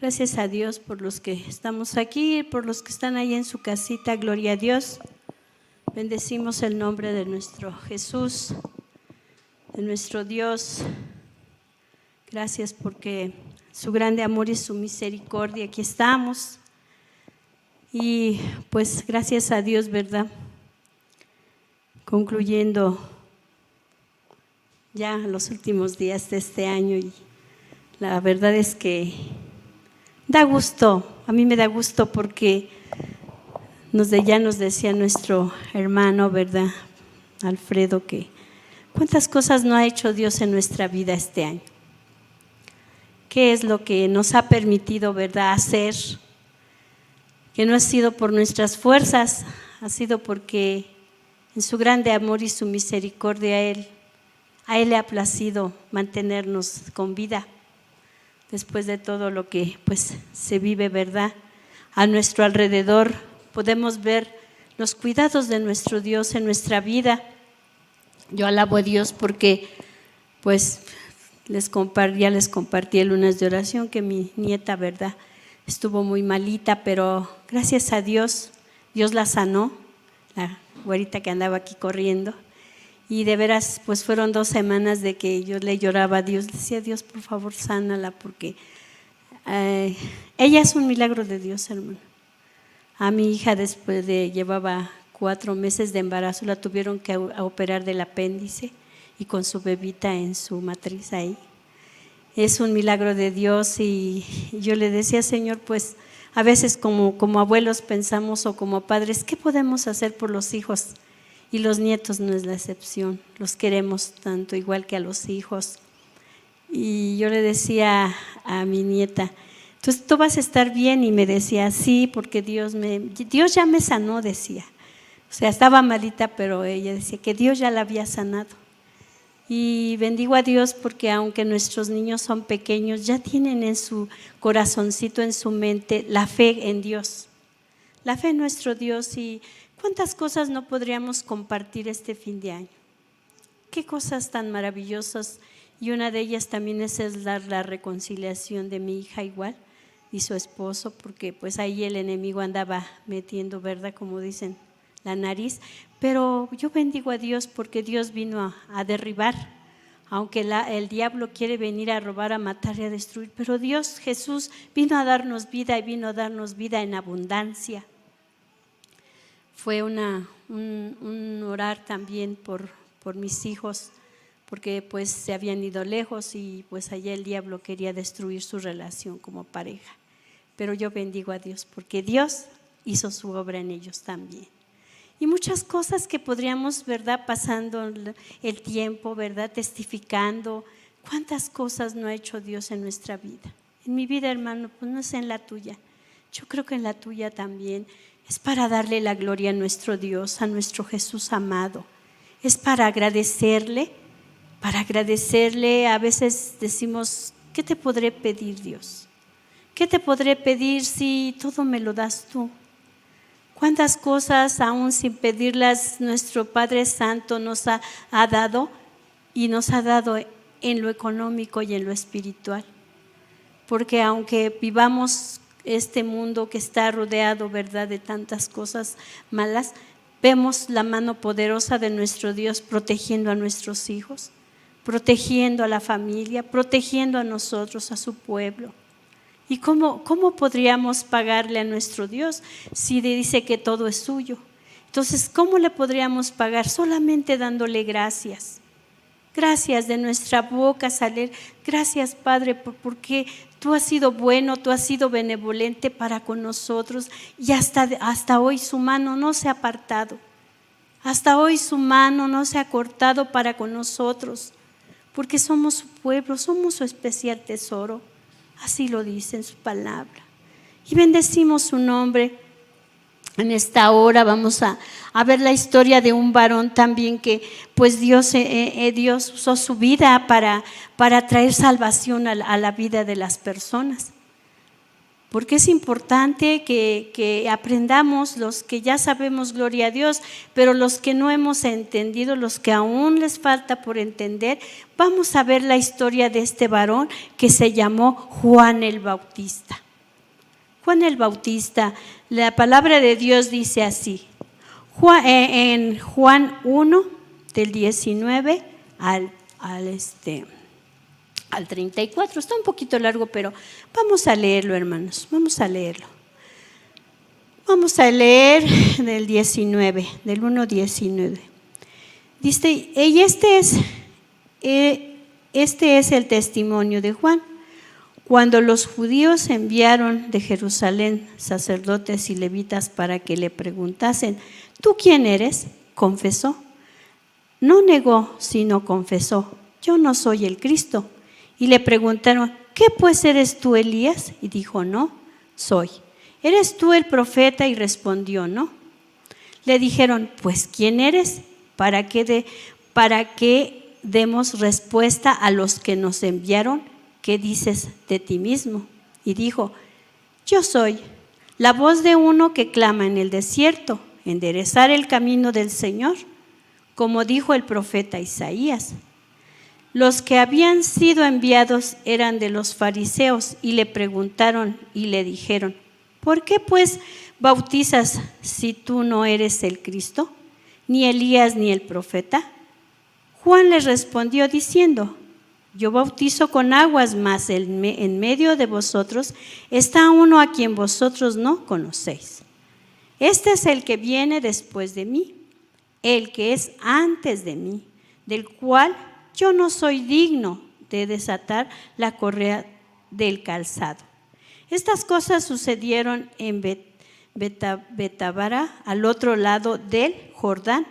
Gracias a Dios por los que estamos aquí, por los que están ahí en su casita. Gloria a Dios. Bendecimos el nombre de nuestro Jesús, de nuestro Dios. Gracias porque su grande amor y su misericordia, aquí estamos. Y pues gracias a Dios, ¿verdad? Concluyendo ya los últimos días de este año, y la verdad es que da gusto, a mí me da gusto porque ya nos decía nuestro hermano, ¿verdad? Alfredo, que cuántas cosas no ha hecho Dios en nuestra vida este año. ¿Qué es lo que nos ha permitido, verdad, hacer? Que no ha sido por nuestras fuerzas, ha sido porque en su grande amor y su misericordia a Él le ha placido mantenernos con vida. Después de todo lo que pues se vive, ¿verdad? A nuestro alrededor podemos ver los cuidados de nuestro Dios en nuestra vida. Yo alabo a Dios porque pues ya les compartí el lunes de oración que mi nieta, ¿verdad? Estuvo muy malita, pero gracias a Dios, Dios la sanó, la güerita que andaba aquí corriendo. Y de veras, pues fueron 2 semanas de que yo le lloraba a Dios, decía: Dios, por favor, sánala, porque ella es un milagro de Dios, hermano. A mi hija, después llevaba 4 meses de embarazo, la tuvieron que operar del apéndice y con su bebita en su matriz ahí. Es un milagro de Dios, y yo le decía: Señor, pues a veces como abuelos pensamos, o como padres, ¿qué podemos hacer por los hijos? Y los nietos no es la excepción, los queremos tanto, igual que a los hijos. Y yo le decía a mi nieta: entonces tú vas a estar bien. Y me decía: sí, porque Dios ya me sanó, decía. O sea, estaba malita, pero ella decía que Dios ya la había sanado. Y bendigo a Dios porque aunque nuestros niños son pequeños, ya tienen en su corazoncito, en su mente, la fe en Dios, la fe en nuestro Dios. Y ¿cuántas cosas no podríamos compartir este fin de año? Qué cosas tan maravillosas. Y una de ellas también es la reconciliación de mi hija igual y su esposo, porque pues ahí el enemigo andaba metiendo, ¿verdad? Como dicen, la nariz. Pero yo bendigo a Dios porque Dios vino a derribar, aunque el diablo quiere venir a robar, a matar y a destruir, pero Dios, Jesús, vino a darnos vida, y vino a darnos vida en abundancia. Fue un orar también por mis hijos, porque pues se habían ido lejos y pues allá el diablo quería destruir su relación como pareja. Pero yo bendigo a Dios porque Dios hizo su obra en ellos también. Y muchas cosas que podríamos, ¿verdad?, pasando el tiempo, ¿verdad?, testificando. ¿Cuántas cosas no ha hecho Dios en nuestra vida? En mi vida, hermano, pues no sé en la tuya. Yo creo que en la tuya también. Es para darle la gloria a nuestro Dios, a nuestro Jesús amado. Es para agradecerle. A veces decimos: ¿qué te podré pedir, Dios? ¿Qué te podré pedir si todo me lo das tú? ¿Cuántas cosas aún sin pedirlas nuestro Padre Santo nos ha dado? Y nos ha dado en lo económico y en lo espiritual. Porque aunque vivamos este mundo que está rodeado, ¿verdad?, de tantas cosas malas, vemos la mano poderosa de nuestro Dios protegiendo a nuestros hijos, protegiendo a la familia, protegiendo a nosotros, a su pueblo. ¿Y cómo podríamos pagarle a nuestro Dios si dice que todo es suyo? Entonces, ¿cómo le podríamos pagar? Solamente dándole gracias. Gracias de nuestra boca salir. Gracias, Padre, porque tú has sido bueno, tú has sido benevolente para con nosotros, y hasta hoy su mano no se ha apartado. Hasta hoy su mano no se ha cortado para con nosotros, porque somos su pueblo, somos su especial tesoro. Así lo dice en su palabra. Y bendecimos su nombre. En esta hora vamos a ver la historia de un varón también que pues Dios usó su vida para traer salvación a la vida de las personas. Porque es importante que aprendamos, los que ya sabemos, gloria a Dios, pero los que no hemos entendido, los que aún les falta por entender, vamos a ver la historia de este varón que se llamó Juan el Bautista. Juan el Bautista, la palabra de Dios dice así, en Juan 1, del 19 al 34, está un poquito largo, pero vamos a leerlo, hermanos, vamos a leerlo. Vamos a leer del 19, del 1:19. Dice, y este es el testimonio de Juan. Cuando los judíos enviaron de Jerusalén sacerdotes y levitas para que le preguntasen, ¿tú quién eres?, confesó. No negó, sino confesó, yo no soy el Cristo. Y le preguntaron, ¿qué pues eres tú, Elías? Y dijo, no, soy. ¿Eres tú el profeta? Y respondió, no. Le dijeron, pues ¿quién eres? ¿Para qué demos respuesta a los que nos enviaron? ¿Qué dices de ti mismo? Y dijo, yo soy la voz de uno que clama en el desierto, enderezar el camino del Señor, como dijo el profeta Isaías. Los que habían sido enviados eran de los fariseos y le preguntaron y le dijeron, ¿por qué pues bautizas si tú no eres el Cristo, ni Elías ni el profeta? Juan les respondió diciendo, yo bautizo con aguas, mas en medio de vosotros está uno a quien vosotros no conocéis. Este es el que viene después de mí, el que es antes de mí, del cual yo no soy digno de desatar la correa del calzado. Estas cosas sucedieron en Betábara, al otro lado del Jordán,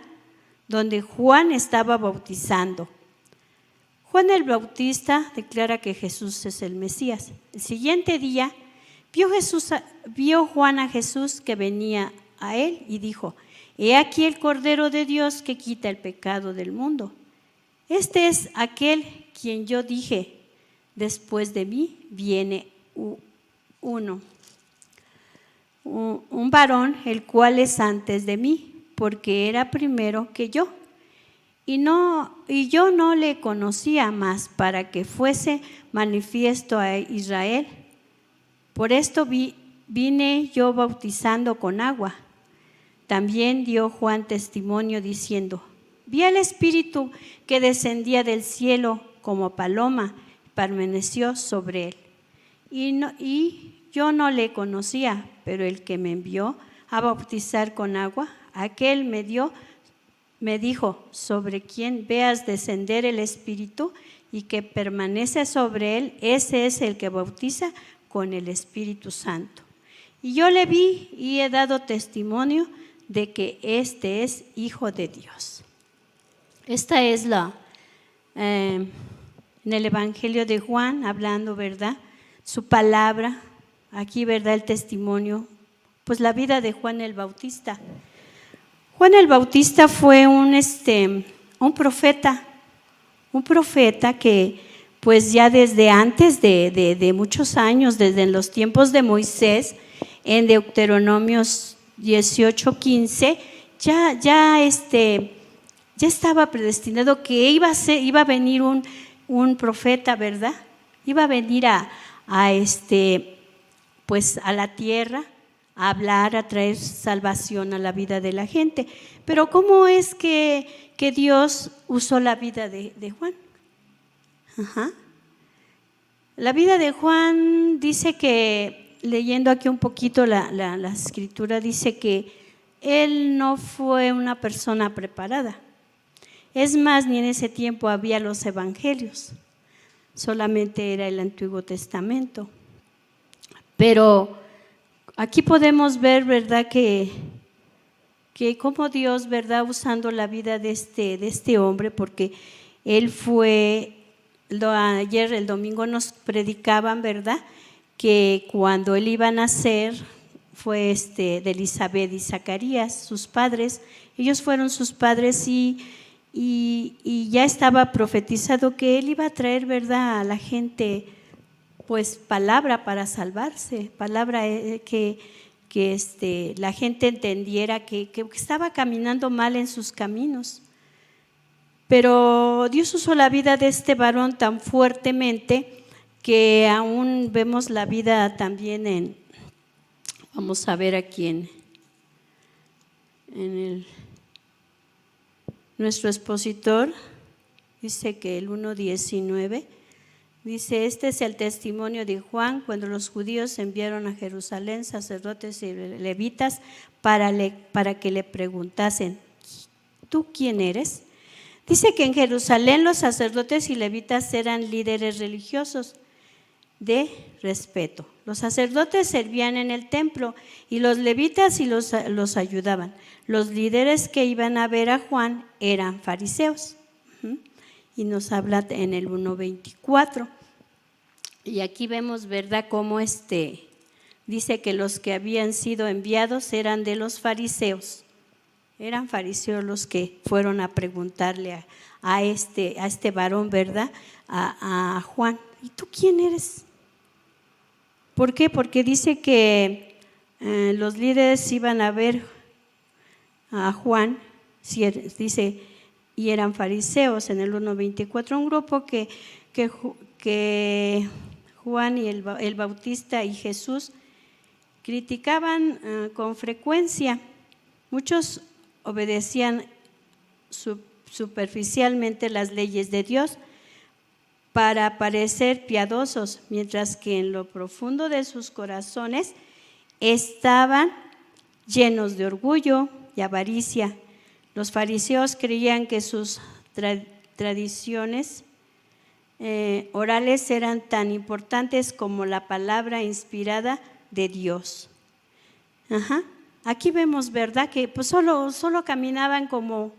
donde Juan estaba bautizando. Juan el Bautista declara que Jesús es el Mesías. El siguiente día vio Juan a Jesús que venía a él y dijo, he aquí el Cordero de Dios que quita el pecado del mundo. Este es aquel quien yo dije, después de mí viene un varón, el cual es antes de mí, porque era primero que yo. Y yo no le conocía más para que fuese manifiesto a Israel. Por esto vine yo bautizando con agua. También dio Juan testimonio diciendo, vi al Espíritu que descendía del cielo como paloma, permaneció sobre él. Y yo no le conocía, pero el que me envió a bautizar con agua, aquel me dijo, sobre quien veas descender el Espíritu y que permanece sobre él, ese es el que bautiza con el Espíritu Santo. Y yo le vi y he dado testimonio de que este es Hijo de Dios. Esta es en el Evangelio de Juan, hablando, ¿verdad? Su palabra, aquí, ¿verdad? El testimonio, pues la vida de Juan el Bautista. Juan el Bautista fue un profeta que pues ya desde antes de muchos años, desde los tiempos de Moisés, en Deuteronomios 18:15, ya estaba predestinado que iba a venir un profeta, ¿verdad? Iba a venir pues a la tierra, a hablar, a traer salvación a la vida de la gente. Pero ¿cómo es que Dios usó la vida de Juan? La vida de Juan dice que, leyendo aquí un poquito la escritura, dice que él no fue una persona preparada. Es más, ni en ese tiempo había los evangelios, solamente era el Antiguo Testamento. Pero aquí podemos ver, ¿verdad?, que como Dios, ¿verdad?, usando la vida de este hombre, porque él fue, ayer el domingo nos predicaban, ¿verdad?, que cuando él iba a nacer fue de Elizabeth y Zacarías, sus padres, ellos fueron sus padres y ya estaba profetizado que él iba a traer, ¿verdad?, a la gente pues palabra para salvarse, palabra que la gente entendiera que estaba caminando mal en sus caminos. Pero Dios usó la vida de este varón tan fuertemente que aún vemos la vida también Vamos a ver aquí nuestro expositor, dice que el 1:19, dice: este es el testimonio de Juan cuando los judíos enviaron a Jerusalén sacerdotes y levitas para que le preguntasen: ¿tú quién eres? Dice que en Jerusalén los sacerdotes y levitas eran líderes religiosos de respeto. Los sacerdotes servían en el templo y los levitas y los ayudaban. Los líderes que iban a ver a Juan eran fariseos. Y nos habla en el 1:24. Y aquí vemos, ¿verdad?, cómo dice que los que habían sido enviados eran de los fariseos. Eran fariseos los que fueron a preguntarle a este varón, ¿verdad?, a Juan: ¿y tú quién eres? ¿Por qué? Porque dice que los líderes iban a ver a Juan, dice, y eran fariseos en el 1:24, un grupo que Juan y el Bautista y Jesús criticaban con frecuencia. Muchos obedecían superficialmente las leyes de Dios para parecer piadosos, mientras que en lo profundo de sus corazones estaban llenos de orgullo y avaricia. Los fariseos creían que sus tradiciones orales eran tan importantes como la palabra inspirada de Dios. Aquí vemos, ¿verdad?, que pues solo caminaban como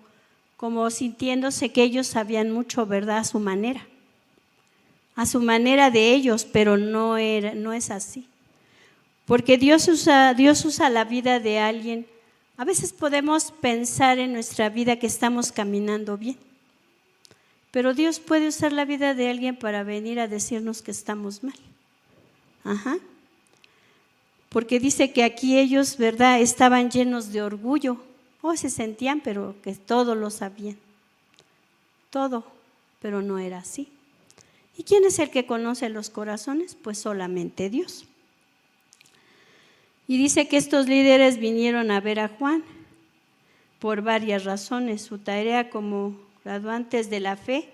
sintiéndose que ellos sabían mucho, ¿verdad?, a su manera de ellos, pero no es así. Porque Dios usa la vida de alguien. A veces podemos pensar en nuestra vida que estamos caminando bien, pero Dios puede usar la vida de alguien para venir a decirnos que estamos mal. Porque dice que aquí ellos, ¿verdad?, estaban llenos de orgullo. Se sentían, pero que todo lo sabían. Todo, pero no era así. ¿Y quién es el que conoce los corazones? Pues solamente Dios. Y dice que estos líderes vinieron a ver a Juan por varias razones. Su tarea como graduantes de la fe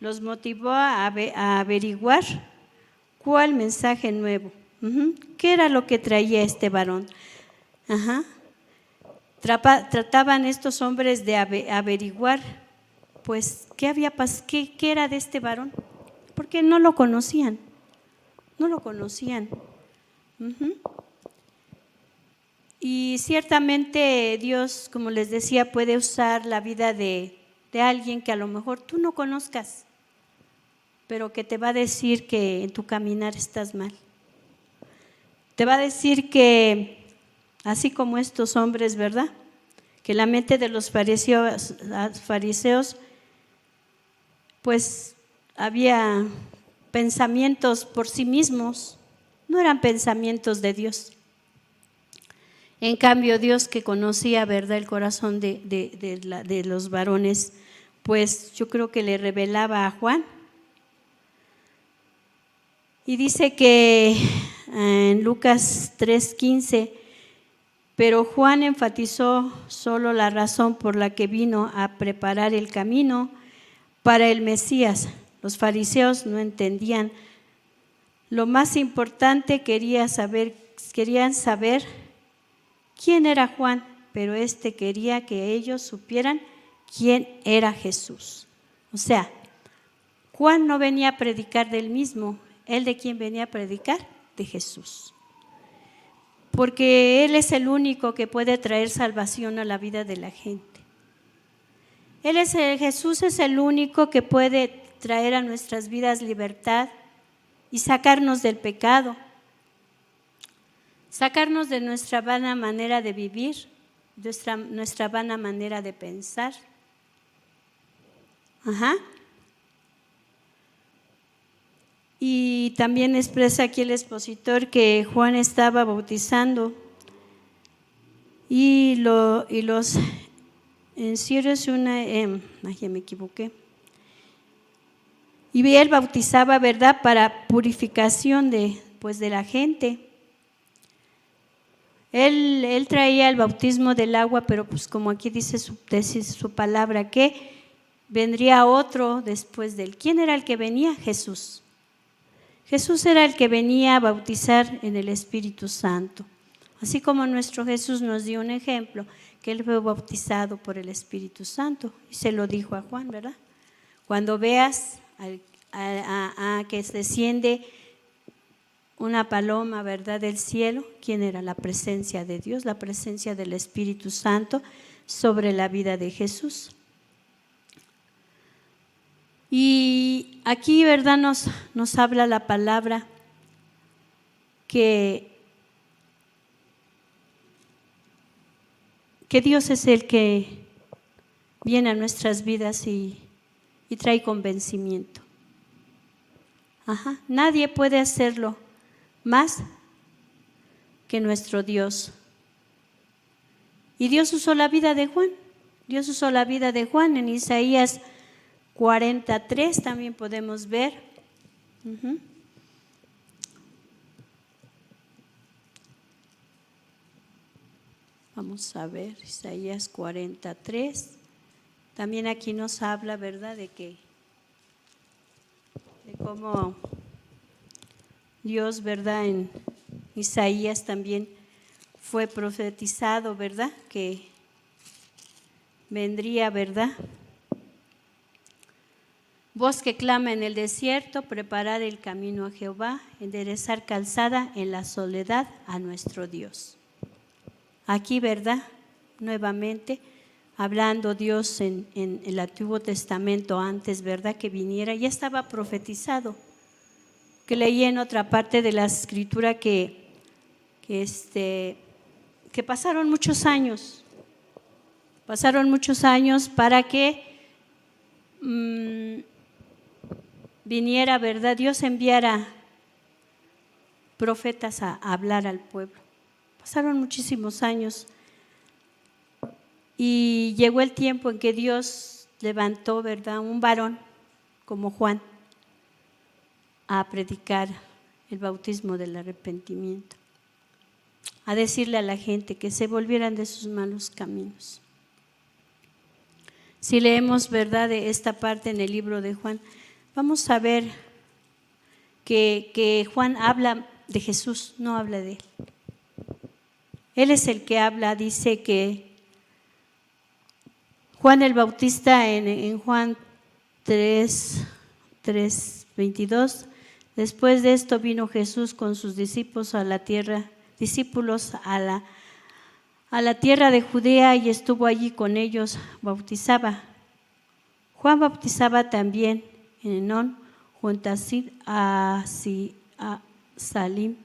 los motivó a averiguar cuál mensaje nuevo. ¿Qué era lo que traía este varón? Trataban estos hombres de averiguar, pues, qué era de este varón, porque no lo conocían. Y ciertamente Dios, como les decía, puede usar la vida de alguien que a lo mejor tú no conozcas, pero que te va a decir que en tu caminar estás mal. Te va a decir que, así como estos hombres, ¿verdad?, que la mente de los fariseos, pues había pensamientos por sí mismos, no eran pensamientos de Dios. En cambio, Dios, que conocía, ¿verdad?, el corazón de los varones, pues yo creo que le revelaba a Juan. Y dice que en Lucas 3:15, pero Juan enfatizó solo la razón por la que vino a preparar el camino para el Mesías. Los fariseos no entendían. Lo más importante, querían saber quién era Juan, pero quería que ellos supieran quién era Jesús. O sea, Juan no venía a predicar del mismo. ¿Él de quién venía a predicar? De Jesús. Porque Él es el único que puede traer salvación a la vida de la gente. Jesús es el único que puede traer a nuestras vidas libertad y sacarnos del pecado, sacarnos de nuestra vana manera de vivir, nuestra vana manera de pensar. Y también expresa aquí el expositor que Juan estaba bautizando y los encierros ya me equivoqué. Y él bautizaba, ¿verdad?, para purificación de la gente. Él traía el bautismo del agua, pero pues como aquí dice su palabra, que vendría otro después de él. ¿Quién era el que venía? Jesús. Jesús era el que venía a bautizar en el Espíritu Santo. Así como nuestro Jesús nos dio un ejemplo, que él fue bautizado por el Espíritu Santo. Y se lo dijo a Juan, ¿verdad? Cuando veas a que desciende una paloma, ¿verdad?, del cielo, ¿quién era? La presencia de Dios, la presencia del Espíritu Santo sobre la vida de Jesús. Y aquí, ¿verdad?, nos habla la palabra que Dios es el que viene a nuestras vidas y trae convencimiento. Nadie puede hacerlo más que nuestro Dios. Y Dios usó la vida de Juan. Dios usó la vida de Juan en Isaías 43, también podemos ver. Vamos a ver, Isaías 43. También aquí nos habla, ¿verdad?, de cómo Dios, ¿verdad?, en Isaías también fue profetizado, ¿verdad?, que vendría, ¿verdad? Voz que clama en el desierto, preparar el camino a Jehová, enderezar calzada en la soledad a nuestro Dios. Aquí, ¿verdad?, nuevamente hablando Dios en el Antiguo Testamento antes, ¿verdad?, que viniera, ya estaba profetizado. Que leí en otra parte de la Escritura que pasaron muchos años para que viniera, ¿verdad?, Dios enviara profetas a hablar al pueblo. Pasaron muchísimos años y llegó el tiempo en que Dios levantó, ¿verdad?, un varón como Juan a predicar el bautismo del arrepentimiento, a decirle a la gente que se volvieran de sus malos caminos. Si leemos, ¿verdad?, de esta parte en el libro de Juan, vamos a ver que Juan habla de Jesús, no habla de él. Él es el que habla, dice que Juan el Bautista en Juan 3:22, después de esto vino Jesús con sus discípulos a la tierra de Judea y estuvo allí con ellos, bautizaba. Juan bautizaba también en Enón, junto a Salim,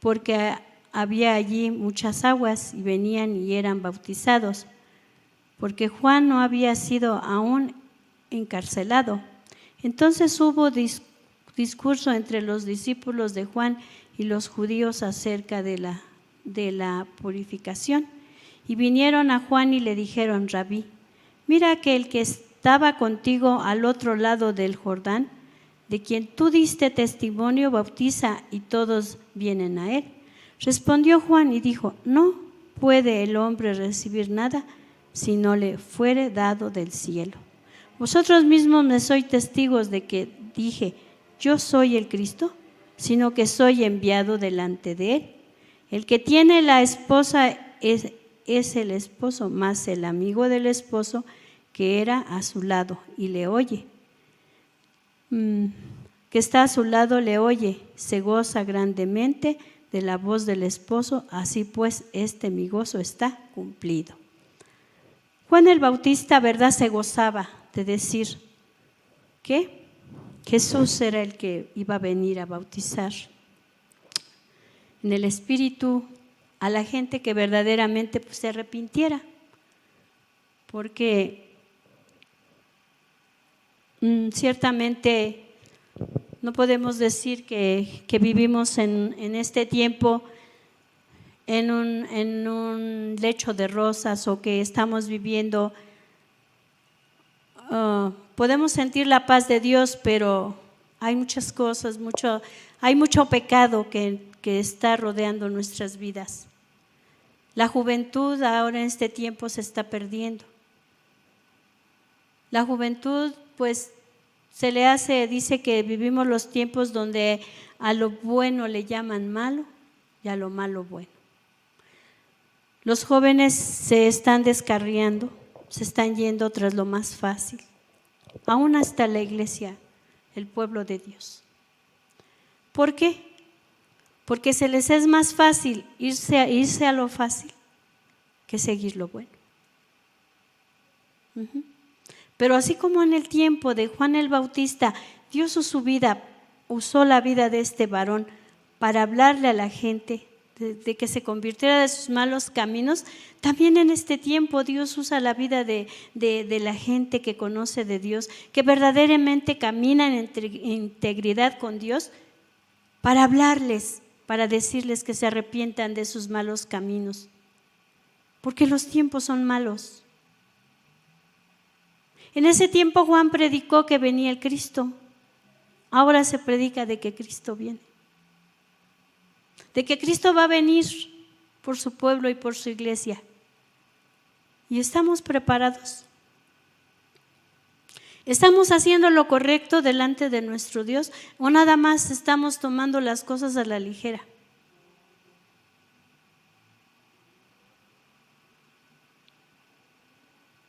porque había allí muchas aguas y venían y eran bautizados, porque Juan no había sido aún encarcelado. Entonces hubo discurso entre los discípulos de Juan y los judíos acerca de la purificación. Y vinieron a Juan y le dijeron: Rabí, mira que el que estaba contigo al otro lado del Jordán, de quien tú diste testimonio, bautiza y todos vienen a él. Respondió Juan y dijo: no puede el hombre recibir nada si no le fuere dado del cielo. Vosotros mismos me sois testigos de que dije: yo soy el Cristo, sino que soy enviado delante de él. El que tiene la esposa es el esposo, más el amigo del esposo que era a su lado y le oye. Que está a su lado le oye, se goza grandemente de la voz del esposo, así pues mi gozo está cumplido. Juan el Bautista, ¿verdad?, se gozaba de decir que Jesús era el que iba a venir a bautizar en el Espíritu a la gente que verdaderamente se arrepintiera, porque ciertamente no podemos decir que vivimos en este tiempo en un lecho de rosas o que estamos viviendo. Podemos sentir la paz de Dios, pero hay muchas cosas, hay mucho pecado que está rodeando nuestras vidas. La juventud ahora en este tiempo se está perdiendo. La juventud, pues, dice que vivimos los tiempos donde a lo bueno le llaman malo y a lo malo bueno. Los jóvenes se están descarriando, se están yendo tras lo más fácil, aún hasta la iglesia, el pueblo de Dios. ¿Por qué? Porque se les es más fácil irse a lo fácil que seguir lo bueno. Pero así como en el tiempo de Juan el Bautista, Dios usó la vida de este varón para hablarle a la gente de que se convirtiera de sus malos caminos, también en este tiempo Dios usa la vida de la gente que conoce de Dios, que verdaderamente camina en integridad con Dios, para hablarles, para decirles que se arrepientan de sus malos caminos, porque los tiempos son malos. En ese tiempo Juan predicó que venía el Cristo, ahora se predica de que Cristo viene, de que Cristo va a venir por su pueblo y por su iglesia. ¿Y estamos preparados? ¿Estamos haciendo lo correcto delante de nuestro Dios o nada más estamos tomando las cosas a la ligera?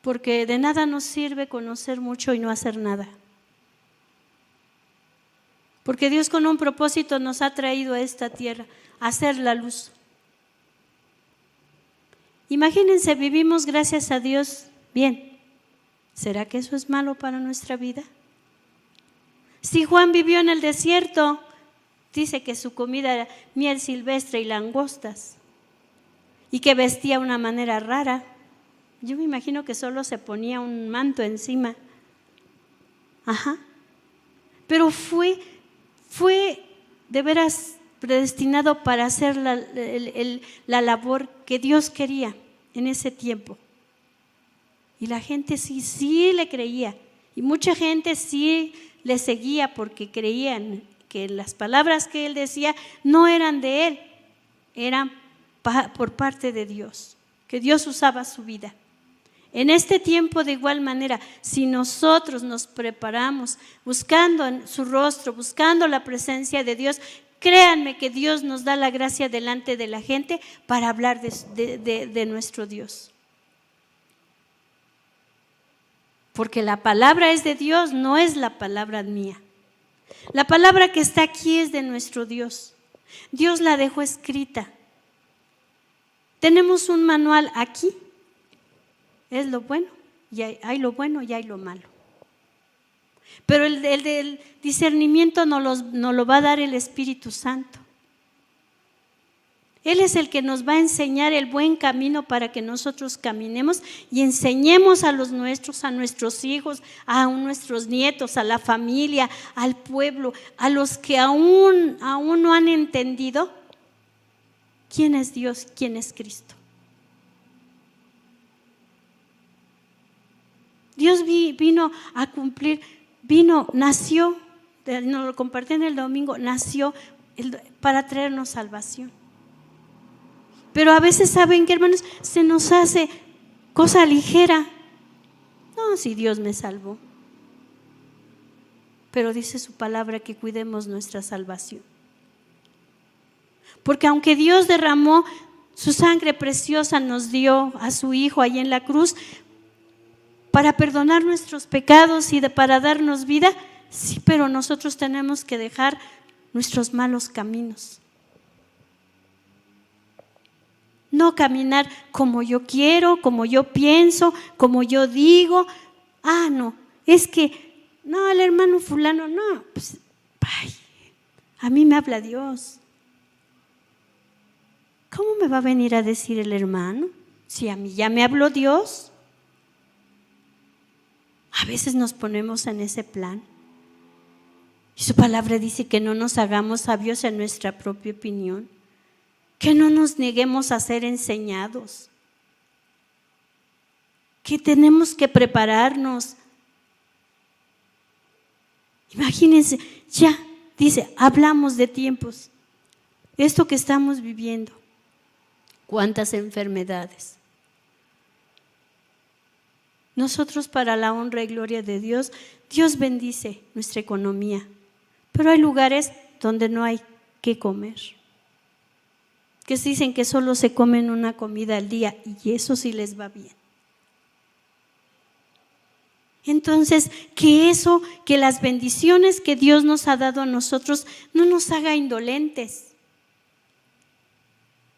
Porque de nada nos sirve conocer mucho y no hacer nada. Porque Dios con un propósito nos ha traído a esta tierra, a hacer la luz. Imagínense, vivimos gracias a Dios bien. ¿Será que eso es malo para nuestra vida? Si Juan vivió en el desierto, dice que su comida era miel silvestre y langostas, y que vestía de una manera rara. Yo me imagino que solo se ponía un manto encima. Pero fue de veras predestinado para hacer la labor que Dios quería en ese tiempo. Y la gente sí le creía. Y mucha gente sí le seguía porque creían que las palabras que él decía no eran de él, eran por parte de Dios, que Dios usaba su vida. En este tiempo, de igual manera, si nosotros nos preparamos buscando en su rostro, buscando la presencia de Dios, créanme que Dios nos da la gracia delante de la gente para hablar de nuestro Dios. Porque la palabra es de Dios, no es la palabra mía. La palabra que está aquí es de nuestro Dios. Dios la dejó escrita. Tenemos un manual aquí. Es lo bueno, y hay lo bueno y hay lo malo. Pero el del discernimiento nos lo va a dar el Espíritu Santo. Él es el que nos va a enseñar el buen camino para que nosotros caminemos y enseñemos a los nuestros, a nuestros hijos, a nuestros nietos, a la familia, al pueblo, a los que aún no han entendido quién es Dios, quién es Cristo. Dios vino a cumplir, nació, nos lo compartí en el domingo, nació para traernos salvación. Pero a veces, ¿saben qué, hermanos? Se nos hace cosa ligera. No, si Dios me salvó. Pero dice su palabra que cuidemos nuestra salvación. Porque aunque Dios derramó su sangre preciosa, nos dio a su Hijo ahí en la cruz para perdonar nuestros pecados y para darnos vida, sí, pero nosotros tenemos que dejar nuestros malos caminos. No caminar como yo quiero, como yo pienso, como yo digo. No, es que, no, el hermano fulano, no, pues, a mí me habla Dios. ¿Cómo me va a venir a decir el hermano si a mí ya me habló Dios? A veces nos ponemos en ese plan. Y su palabra dice que no nos hagamos sabios en nuestra propia opinión. Que no nos neguemos a ser enseñados, que tenemos que prepararnos. Imagínense, ya dice, hablamos de tiempos, esto que estamos viviendo. ¿Cuántas enfermedades? Nosotros, para la honra y gloria de Dios, Dios bendice nuestra economía, pero hay lugares donde no hay que comer, que dicen que solo se comen una comida al día y eso sí les va bien. Entonces, que las bendiciones que Dios nos ha dado a nosotros no nos haga indolentes.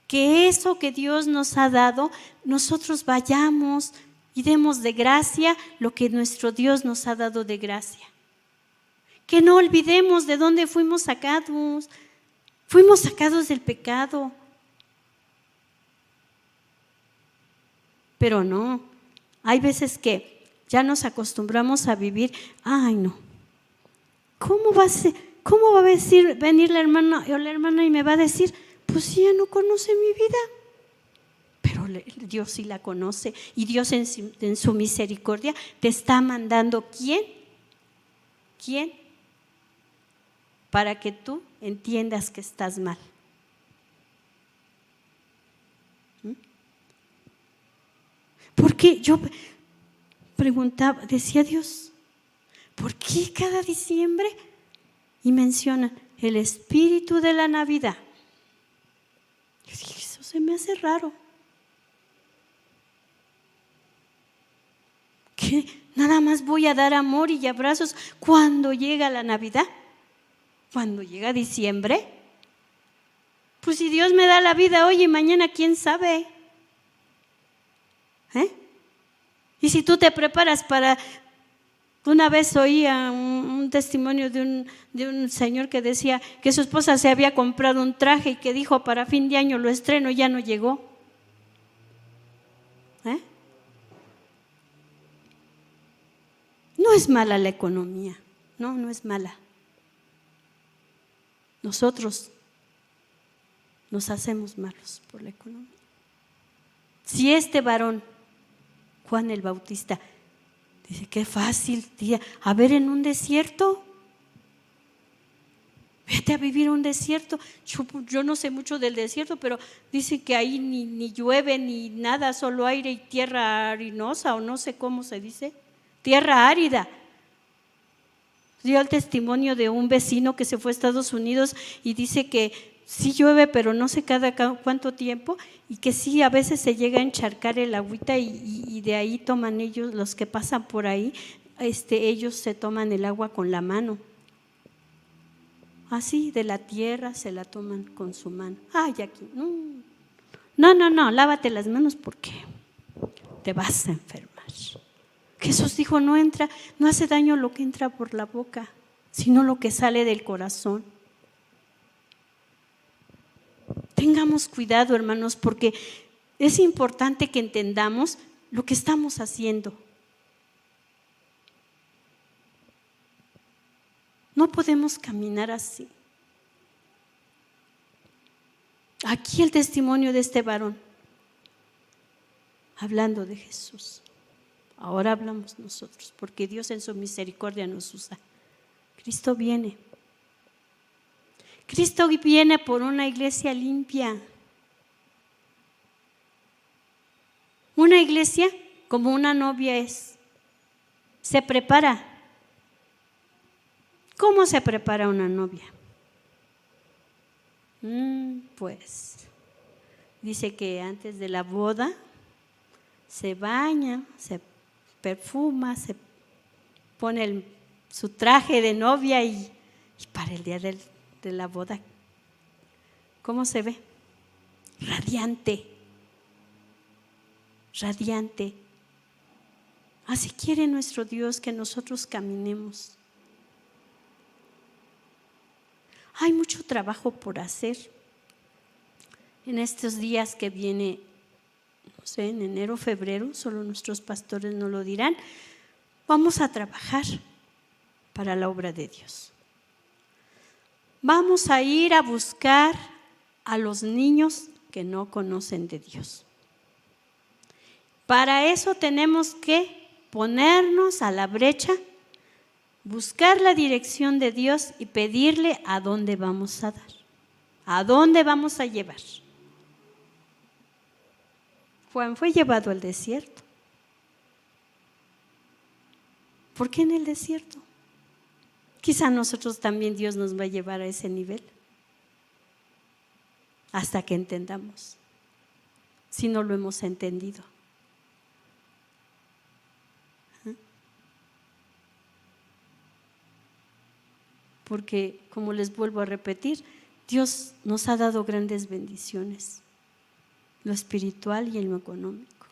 Que eso que Dios nos ha dado, nosotros vayamos y demos de gracia lo que nuestro Dios nos ha dado de gracia. Que no olvidemos de dónde fuimos sacados. Fuimos sacados del pecado. Pero no, hay veces que ya nos acostumbramos a vivir, ay no, ¿cómo va a venir la hermana o la hermana y me va a decir, pues ella no conoce mi vida? Pero Dios sí la conoce y Dios en su misericordia te está mandando ¿quién? Para que tú entiendas que estás mal. Porque yo preguntaba, decía Dios, ¿por qué cada diciembre? Y menciona el espíritu de la Navidad. Yo dije, eso se me hace raro. ¿Qué? Nada más voy a dar amor y abrazos cuando llega la Navidad, cuando llega diciembre. Pues si Dios me da la vida hoy y mañana, ¿quién sabe? Y si tú te preparas para… Una vez oía un testimonio de un señor que decía que su esposa se había comprado un traje y que dijo para fin de año lo estreno, ya no llegó. No es mala la economía, no es mala. Nosotros nos hacemos malos por la economía. Si este varón, Juan el Bautista, dice, qué fácil, tía, a ver en un desierto. Vete a vivir a un desierto. Yo no sé mucho del desierto, pero dice que ahí ni llueve ni nada, solo aire y tierra arenosa, o no sé cómo se dice, tierra árida. Dio el testimonio de un vecino que se fue a Estados Unidos y dice que sí llueve, pero no sé cada cuánto tiempo, y que sí a veces se llega a encharcar el agüita y de ahí toman ellos, los que pasan por ahí, ellos se toman el agua con la mano. Así de la tierra se la toman con su mano. Ay, aquí, no, lávate las manos porque te vas a enfermar. Jesús dijo, no hace daño lo que entra por la boca, sino lo que sale del corazón. Tengamos cuidado, hermanos, porque es importante que entendamos lo que estamos haciendo. No podemos caminar así. Aquí el testimonio de este varón, hablando de Jesús. Ahora hablamos nosotros, porque Dios en su misericordia nos usa. Cristo viene. Cristo viene por una iglesia limpia. Una iglesia como una novia es. Se prepara. ¿Cómo se prepara una novia? Pues dice que antes de la boda se baña, se perfuma, se pone su traje de novia y para el día de la boda, ¿cómo se ve? Radiante, radiante. Así quiere nuestro Dios que nosotros caminemos. Hay mucho trabajo por hacer. En estos días que viene, no sé, en enero, febrero, solo nuestros pastores nos lo dirán, vamos a trabajar para la obra de Dios. Vamos a ir a buscar a los niños que no conocen de Dios. Para eso tenemos que ponernos a la brecha, buscar la dirección de Dios y pedirle a dónde vamos a dar, a dónde vamos a llevar. Juan fue llevado al desierto. ¿Por qué en el desierto? Quizá nosotros también Dios nos va a llevar a ese nivel hasta que entendamos, si no lo hemos entendido. Porque, como les vuelvo a repetir, Dios nos ha dado grandes bendiciones, lo espiritual y en lo económico.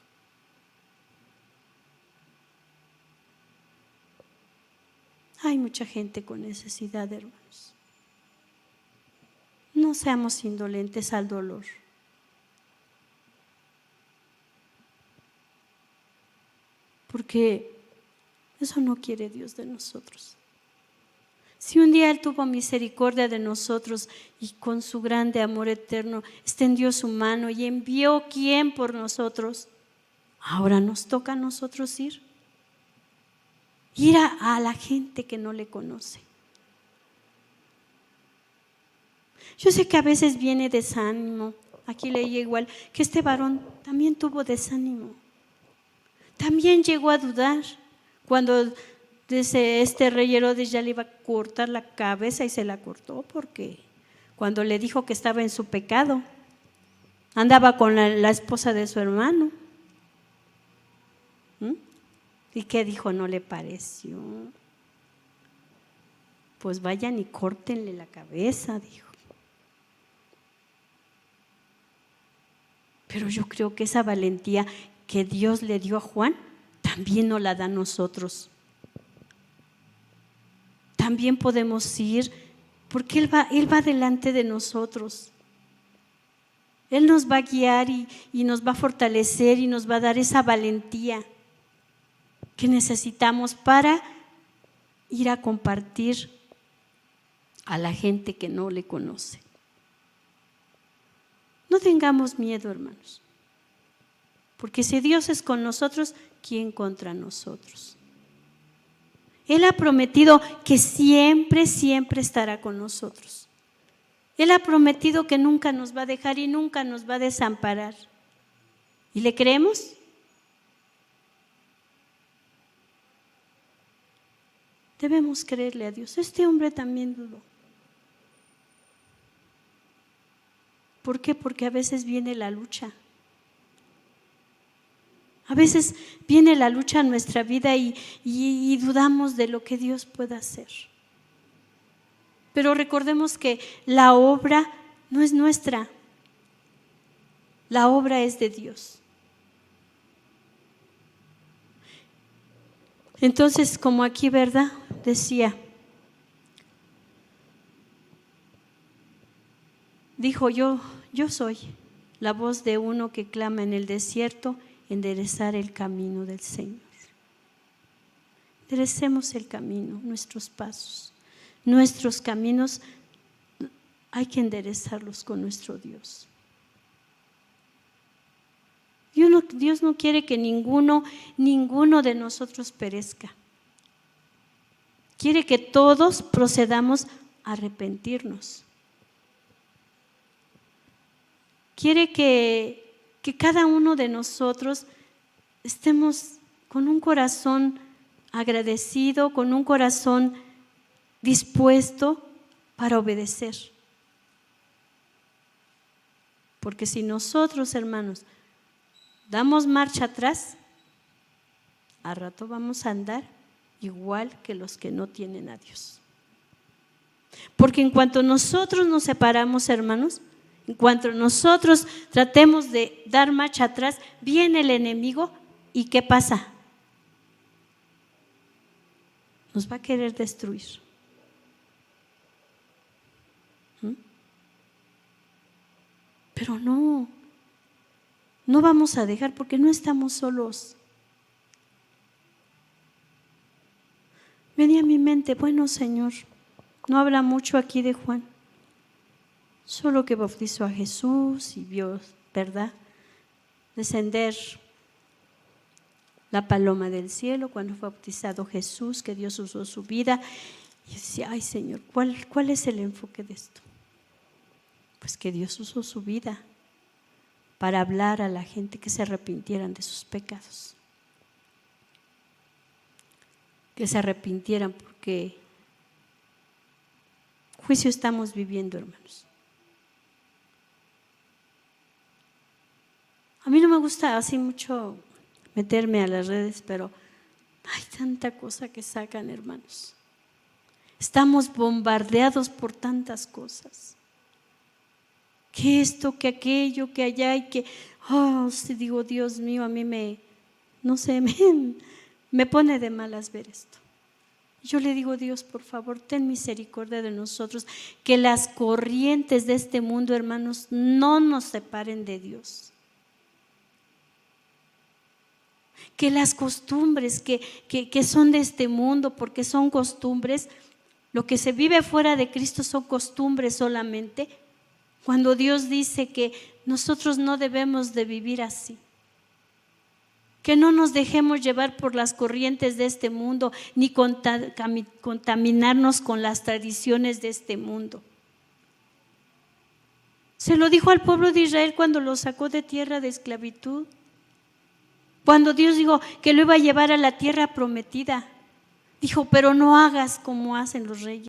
Hay mucha gente con necesidad, hermanos. No seamos indolentes al dolor. Porque eso no quiere Dios de nosotros. Si un día Él tuvo misericordia de nosotros y con su grande amor eterno extendió su mano y envió ¿quién por nosotros? Ahora nos toca a nosotros ir a la gente que no le conoce. Yo sé que a veces viene desánimo. Aquí leí igual que este varón también tuvo desánimo. También llegó a dudar cuando dice este rey Herodes ya le iba a cortar la cabeza y se la cortó porque cuando le dijo que estaba en su pecado, andaba con la esposa de su hermano. ¿Y qué dijo? No le pareció. Pues vayan y córtenle la cabeza, dijo. Pero yo creo que esa valentía que Dios le dio a Juan, también nos la da a nosotros. También podemos ir, porque Él va delante de nosotros. Él nos va a guiar y nos va a fortalecer y nos va a dar esa valentía que necesitamos para ir a compartir a la gente que no le conoce. No tengamos miedo, hermanos, porque si Dios es con nosotros, ¿quién contra nosotros? Él ha prometido que siempre, siempre estará con nosotros. Él ha prometido que nunca nos va a dejar y nunca nos va a desamparar. ¿Y le creemos? Debemos creerle a Dios. Este hombre también dudó. ¿Por qué? Porque a veces viene la lucha. A veces viene la lucha en nuestra vida y dudamos de lo que Dios pueda hacer. Pero recordemos que la obra no es nuestra. La obra es de Dios. Entonces, como aquí, ¿verdad? Decía, dijo yo soy la voz de uno que clama en el desierto, enderezar el camino del Señor. Enderecemos el camino, nuestros pasos, nuestros caminos, hay que enderezarlos con nuestro Dios. Dios no quiere que ninguno de nosotros perezca. Quiere que todos procedamos a arrepentirnos. Quiere que cada uno de nosotros estemos con un corazón agradecido, con un corazón dispuesto para obedecer. Porque si nosotros, hermanos, damos marcha atrás, al rato vamos a andar igual que los que no tienen a Dios. Porque en cuanto nosotros nos separamos, hermanos, en cuanto nosotros tratemos de dar marcha atrás, viene el enemigo y ¿qué pasa? Nos va a querer destruir. Pero no vamos a dejar porque no estamos solos. Venía a mi mente, bueno, Señor, no habla mucho aquí de Juan, solo que bautizó a Jesús y vio, ¿verdad?, descender la paloma del cielo cuando fue bautizado Jesús, que Dios usó su vida. Y yo decía, ay Señor, ¿cuál es el enfoque de esto? Pues que Dios usó su vida para hablar a la gente que se arrepintieran de sus pecados. Que se arrepintieran, porque juicio estamos viviendo, hermanos. A mí no me gusta así mucho meterme a las redes, pero hay tanta cosa que sacan, hermanos. Estamos bombardeados por tantas cosas. Que esto, que aquello, que allá y que, digo, Dios mío, a mí me pone de malas ver esto. Yo le digo, Dios, por favor, ten misericordia de nosotros, que las corrientes de este mundo, hermanos, no nos separen de Dios. Que las costumbres que son de este mundo, porque son costumbres, lo que se vive fuera de Cristo son costumbres solamente, cuando Dios dice que nosotros no debemos de vivir así. Que no nos dejemos llevar por las corrientes de este mundo, ni contaminarnos con las tradiciones de este mundo. Se lo dijo al pueblo de Israel cuando lo sacó de tierra de esclavitud. Cuando Dios dijo que lo iba a llevar a la tierra prometida, dijo, pero no hagas como hacen los reyes.